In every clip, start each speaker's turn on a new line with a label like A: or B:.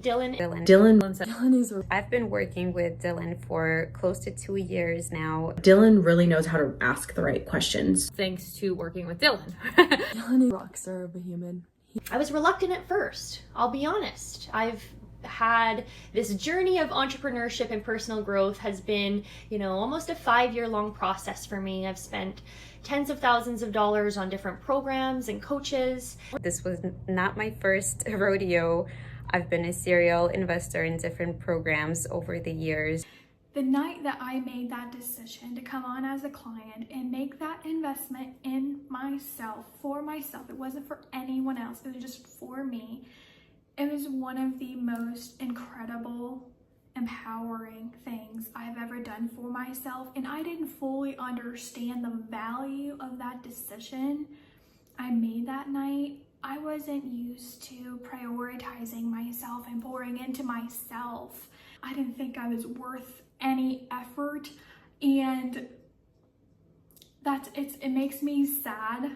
A: Dylan is.
B: I've been working with Dylan for close to 2 years now.
A: Dylan really knows how to ask the right questions.
C: Thanks to working with Dylan.
A: Dylan is a rock star of a human.
D: I was reluctant at first, I'll be honest. I've had this journey of entrepreneurship and personal growth has been, almost a 5-year-long process for me. I've spent tens of thousands of dollars on different programs and coaches.
B: This was not my first rodeo. I've been a serial investor in different programs over the years.
E: The night that I made that decision to come on as a client and make that investment in myself, for myself, it wasn't for anyone else, it was just for me. It was one of the most incredible, empowering things I've ever done for myself, and I didn't fully understand the value of that decision I made that night. I wasn't used to prioritizing myself and pouring into myself. I didn't think I was worth any effort, and it makes me sad,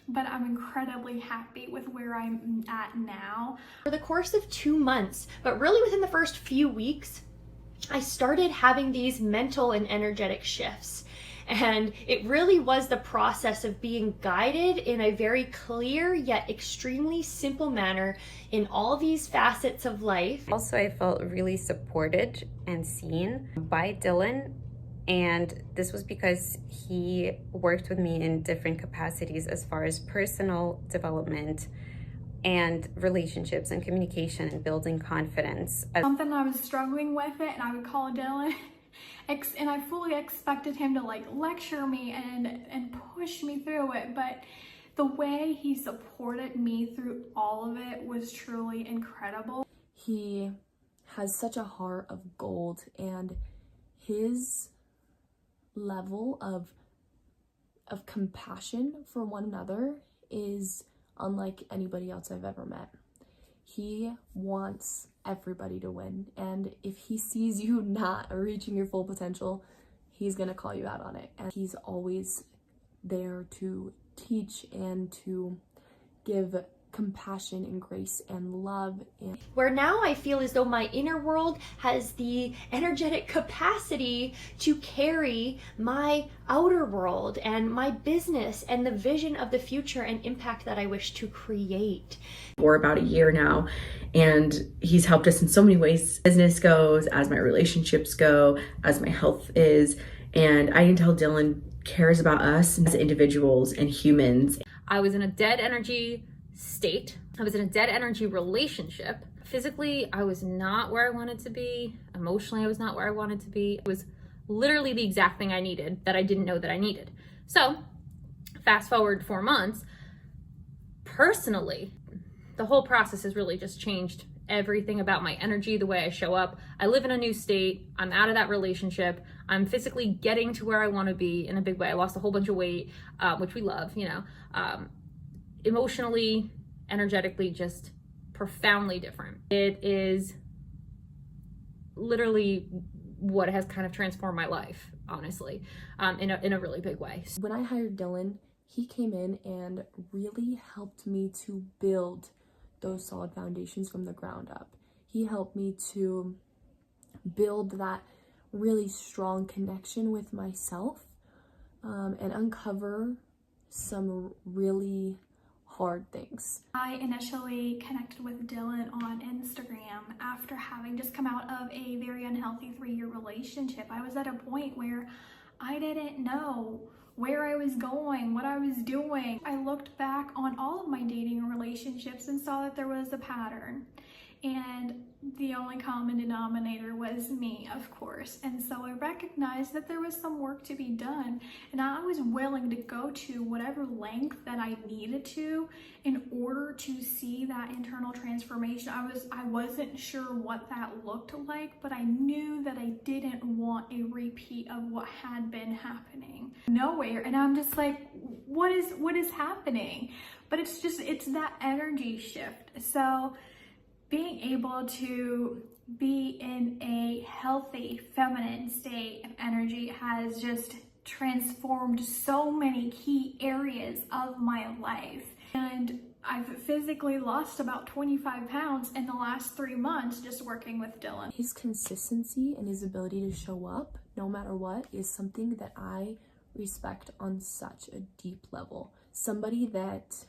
E: but I'm incredibly happy with where I'm at now.
D: For the course of 2 months, but really within the first few weeks, I started having these mental and energetic shifts. And it really was the process of being guided in a very clear yet extremely simple manner in all these facets of life.
B: Also, I felt really supported and seen by Dylan. And this was because he worked with me in different capacities as far as personal development and relationships and communication and building confidence.
E: Something I was struggling with it, and I would call Dylan, and I fully expected him to lecture me and push me through it, but the way he supported me through all of it was truly incredible.
A: He has such a heart of gold, and his level of compassion for one another is unlike anybody else I've ever met. He wants everybody to win, and if he sees you not reaching your full potential, he's gonna call you out on it. And he's always there to teach and to give compassion and grace and love.
D: Where now I feel as though my inner world has the energetic capacity to carry my outer world and my business and the vision of the future and impact that I wish to create.
A: For about a year now, and he's helped us in so many ways. Business goes, as my relationships go, as my health is, and I can tell Dylan cares about us as individuals and humans.
C: I was in a dead energy state. I was in a dead energy relationship. Physically, I was not where I wanted to be. Emotionally, I was not where I wanted to be. It was literally the exact thing I needed that I didn't know that I needed. So, fast forward 4 months, personally, the whole process has really just changed everything about my energy, the way I show up. I live in a new state. I'm out of that relationship. I'm physically getting to where I want to be in a big way. I lost a whole bunch of weight, which we love, emotionally, energetically, just profoundly different. It is literally what has kind of transformed my life, honestly, in a really big way.
A: When I hired Dylan, he came in and really helped me to build those solid foundations from the ground up. He helped me to build that really strong connection with myself, and uncover some really hard things.
E: I initially connected with Dylan on Instagram after having just come out of a very unhealthy 3-year relationship. I was at a point where I didn't know where I was going, what I was doing. I looked back on all of my dating relationships and saw that there was a pattern. And the only common denominator was me, of course. And so I recognized that there was some work to be done. And I was willing to go to whatever length that I needed to in order to see that internal transformation. I wasn't sure what that looked like, but I knew that I didn't want a repeat of what had been happening. Nowhere. And I'm just like, what is happening? But it's that energy shift. So being able to be in a healthy feminine state of energy has just transformed so many key areas of my life. And I've physically lost about 25 pounds in the last 3 months just working with Dylan.
A: His consistency and his ability to show up no matter what is something that I respect on such a deep level. Somebody that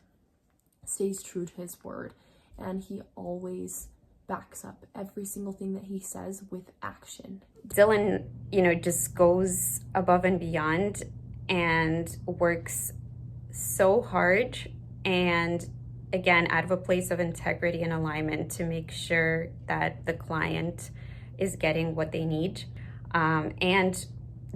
A: stays true to his word, and he always backs up every single thing that he says with action.
B: Dylan, just goes above and beyond and works so hard, and again, out of a place of integrity and alignment to make sure that the client is getting what they need, and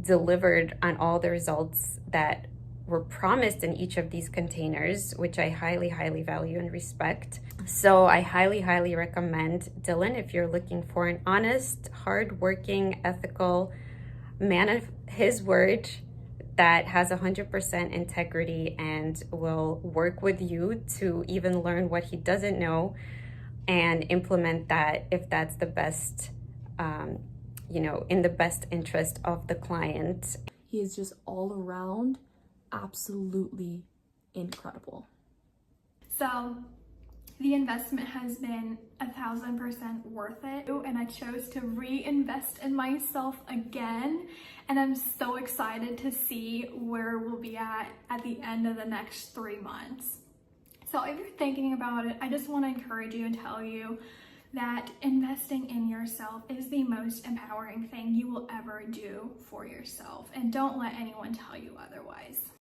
B: delivered on all the results that were promised in each of these containers, which I highly, highly value and respect. So I highly, highly recommend Dylan if you're looking for an honest, hardworking, ethical man of his word that has 100% integrity and will work with you to even learn what he doesn't know and implement that if that's the best, in the best interest of the client.
A: He is just all around absolutely incredible.
E: So the investment has been 1,000% worth it, and I chose to reinvest in myself again, and I'm so excited to see where we'll be at the end of the next 3 months. So if you're thinking about it, I just want to encourage you and tell you that investing in yourself is the most empowering thing you will ever do for yourself, and don't let anyone tell you otherwise.